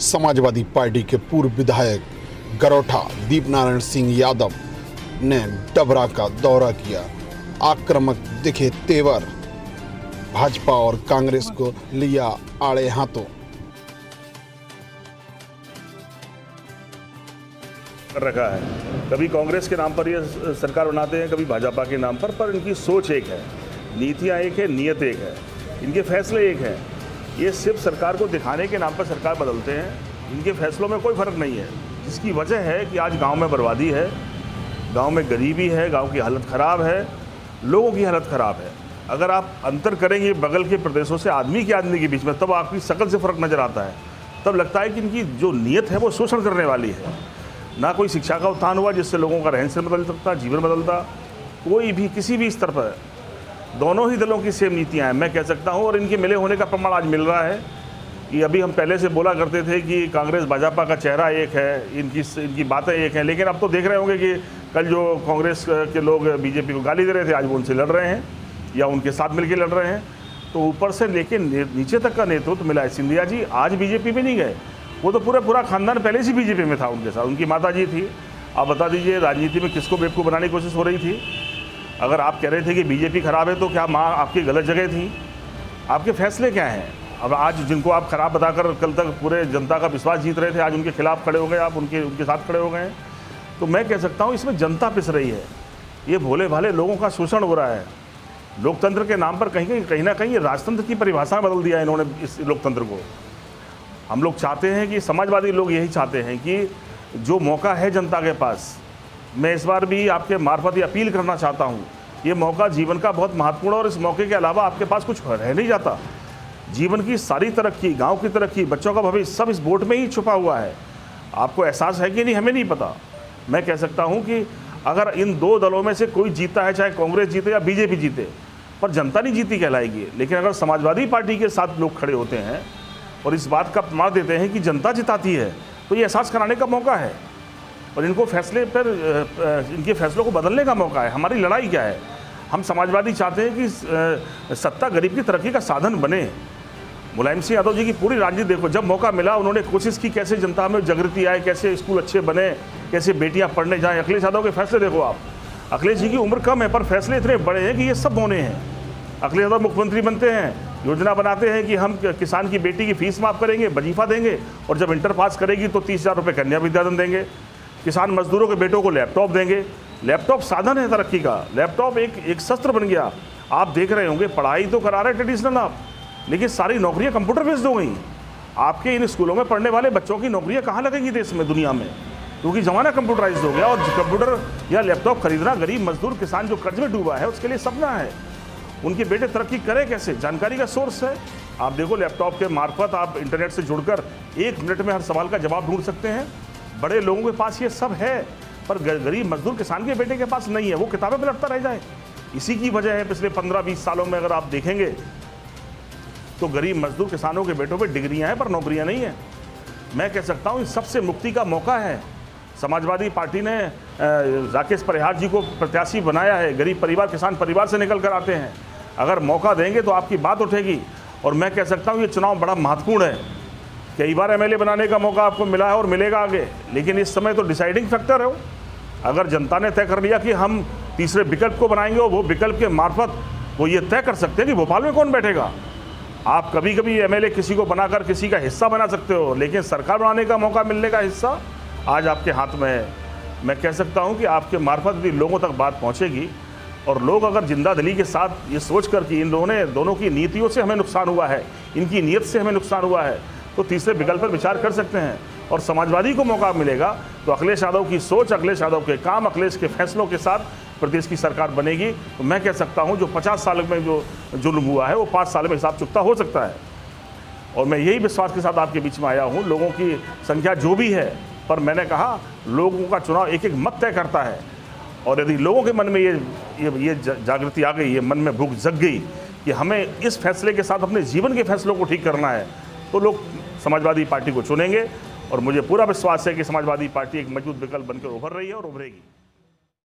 Samajwadi party के पूर्व विधायक गरोठा दीपनारायण सिंह यादव ने डबरा का दौरा किया। आक्रामक दिखे तेवर, भाजपा और कांग्रेस को लिया आड़े हाथों। कर रखा है, कभी कांग्रेस के नाम पर ये सरकार बनाते हैं, कभी भाजपा के नाम पर इनकी सोच एक है, नीतियां एक है, नियत एक है, इनके फैसले एक है। ये सिर्फ सरकार को दिखाने के नाम पर सरकार बदलते हैं, इनके फैसलों में कोई फर्क नहीं है। जिसकी वजह है कि आज गांव में बर्बादी है, गांव में गरीबी है, गांव की हालत ख़राब है, लोगों की हालत ख़राब है। अगर आप अंतर करेंगे बगल के प्रदेशों से आदमी के बीच में, तब आपकी शकल से फ़र्क नज़र आता है। तब लगता है कि इनकी जो नीयत है वो शोषण करने वाली है। ना कोई शिक्षा का उत्थान हुआ जिससे लोगों का रहन सहन बदल सकता, जीवन बदलता। कोई भी किसी भी स्तर पर दोनों ही दलों की सेम नीतियां हैं, मैं कह सकता हूं, और इनके मिले होने का प्रमाण आज मिल रहा है। कि अभी हम पहले से बोला करते थे कि कांग्रेस भाजपा का चेहरा एक है, इनकी बातें एक हैं, लेकिन अब तो देख रहे होंगे कि कल जो कांग्रेस के लोग बीजेपी को गाली दे रहे थे, आज वो उनसे लड़ रहे हैं या उनके साथ मिलकर लड़ रहे हैं। तो ऊपर से लेके नीचे तक का नेतृत्व मिला है। सिंधिया जी आज बीजेपी में नहीं गए, वो तो पूरा खानदान पहले से बीजेपी में था उनके साथ, उनकी माता जी थी। आप बता दीजिए राजनीति में किसको बेवकूफ़ बनाने की कोशिश हो रही थी? अगर आप कह रहे थे कि बीजेपी खराब है तो क्या माँ आपकी गलत जगह थी? आपके फैसले क्या हैं? अब आज जिनको आप खराब बताकर कल तक पूरे जनता का विश्वास जीत रहे थे, आज उनके खिलाफ खड़े हो गए, आप उनके साथ खड़े हो गए। तो मैं कह सकता हूँ इसमें जनता पिस रही है, ये भोले भाले लोगों का शोषण हो रहा है। लोकतंत्र के नाम पर कहीं ना कहीं राजतंत्र की परिभाषा बदल दिया है इन्होंने इस लोकतंत्र को। हम लोग चाहते हैं कि समाजवादी लोग यही चाहते हैं कि जो मौका है जनता के पास, मैं इस बार भी आपके मार्फत ये अपील करना चाहता हूँ, ये मौका जीवन का बहुत महत्वपूर्ण और इस मौके के अलावा आपके पास कुछ रह नहीं जाता। जीवन की सारी तरक्की, गांव की तरक्की, बच्चों का भविष्य सब इस वोट में ही छुपा हुआ है। आपको एहसास है कि नहीं, हमें नहीं पता। मैं कह सकता हूँ कि अगर इन दो दलों में से कोई जीता है, चाहे कांग्रेस जीते या बीजेपी जीते, पर जनता नहीं जीती कहलाएगी। लेकिन अगर समाजवादी पार्टी के साथ लोग खड़े होते हैं और इस बात का प्रमाण देते हैं कि जनता जिताती है, तो ये एहसास कराने का मौका है और इनको फैसले पर इनके फैसलों को बदलने का मौका है। हमारी लड़ाई क्या है? हम समाजवादी चाहते हैं कि सत्ता गरीब की तरक्की का साधन बने। मुलायम सिंह यादव जी की पूरी राजनीति देखो, जब मौका मिला उन्होंने कोशिश की कैसे जनता में जागृति आए, कैसे स्कूल अच्छे बने, कैसे बेटियां पढ़ने जाएं। अखिलेश यादव के फैसले देखो आप, अखिलेश जी की उम्र कम है पर फैसले इतने बड़े हैं कि ये सब होने हैं। अखिलेश यादव मुख्यमंत्री बनते हैं, योजना बनाते हैं कि हम किसान की बेटी की फीस माफ़ करेंगे, वजीफा देंगे, और जब इंटर पास करेगी तो 30,000 रुपये कन्या विद्याधन देंगे। किसान मजदूरों के बेटों को लैपटॉप देंगे। लैपटॉप साधन है तरक्की का, लैपटॉप एक शस्त्र बन गया। आप देख रहे होंगे पढ़ाई तो करा रहे ट्रेडिशनल आप, लेकिन सारी नौकरियां कंप्यूटर बेस्ड हो गई। आपके इन स्कूलों में पढ़ने वाले बच्चों की नौकरियां कहाँ लगेंगी देश में, दुनिया में? क्योंकि ज़माना कंप्यूटराइज हो गया और कंप्यूटर या लैपटॉप खरीदना गरीब मजदूर किसान जो कर्ज में डूबा है उसके लिए सपना है। उनके बेटे तरक्की करें कैसे? जानकारी का सोर्स है। आप देखो लैपटॉप के मार्फत आप इंटरनेट से जुड़कर 1 मिनट में हर सवाल का जवाब ढूंढ सकते हैं। बड़े लोगों के पास ये सब है, पर गरीब मजदूर किसान के बेटे के पास नहीं है, वो किताबें पलटता रह जाए। इसी की वजह है पिछले 15-20 सालों में अगर आप देखेंगे तो गरीब मजदूर किसानों के बेटों पे डिग्रियां हैं पर नौकरियां नहीं है। मैं कह सकता हूं इस सबसे मुक्ति का मौका है। समाजवादी पार्टी ने राकेश परिहार जी को प्रत्याशी बनाया है, गरीब परिवार किसान परिवार से निकल कर आते हैं। अगर मौका देंगे तो आपकी बात उठेगी। और मैं कह सकता हूँ ये चुनाव बड़ा महत्वपूर्ण है। कई बार एमएलए बनाने का मौका आपको मिला है और मिलेगा आगे, लेकिन इस समय तो डिसाइडिंग फैक्टर है। अगर जनता ने तय कर लिया कि हम तीसरे विकल्प को बनाएंगे और वो विकल्प के मार्फत वो ये तय कर सकते हैं कि भोपाल में कौन बैठेगा। आप कभी कभी एमएलए किसी को बनाकर किसी का हिस्सा बना सकते हो, लेकिन सरकार बनाने का मौका मिलने का हिस्सा आज आपके हाथ में है। मैं कह सकता हूं कि आपके मार्फत भी लोगों तक बात पहुंचेगी और लोग अगर जिंदा दिली के साथ ये सोच कर कि इन दोनों की नीतियों से हमें नुकसान हुआ है, इनकी नीयत से हमें नुकसान हुआ है, तो तीसरे विकल्प पर विचार कर सकते हैं। और समाजवादी को मौका मिलेगा तो अखिलेश यादव की सोच, अखिलेश यादव के काम, अखिलेश के फैसलों के साथ प्रदेश की सरकार बनेगी। तो मैं कह सकता हूं जो 50 साल में जो जुल्म हुआ है वो 5 साल में हिसाब चुकता हो सकता है। और मैं यही विश्वास के साथ आपके बीच में आया हूं। लोगों की संख्या जो भी है, पर मैंने कहा लोगों का चुनाव एक एक मत तय करता है। और यदि लोगों के मन में ये जागृति आ गई, ये मन में भूख जग गई कि हमें इस फैसले के साथ अपने जीवन के फैसलों को ठीक करना है, तो लोग समाजवादी पार्टी को चुनेंगे। और मुझे पूरा विश्वास है कि समाजवादी पार्टी एक मजबूत विकल्प बनकर उभर रही है और उभरेगी।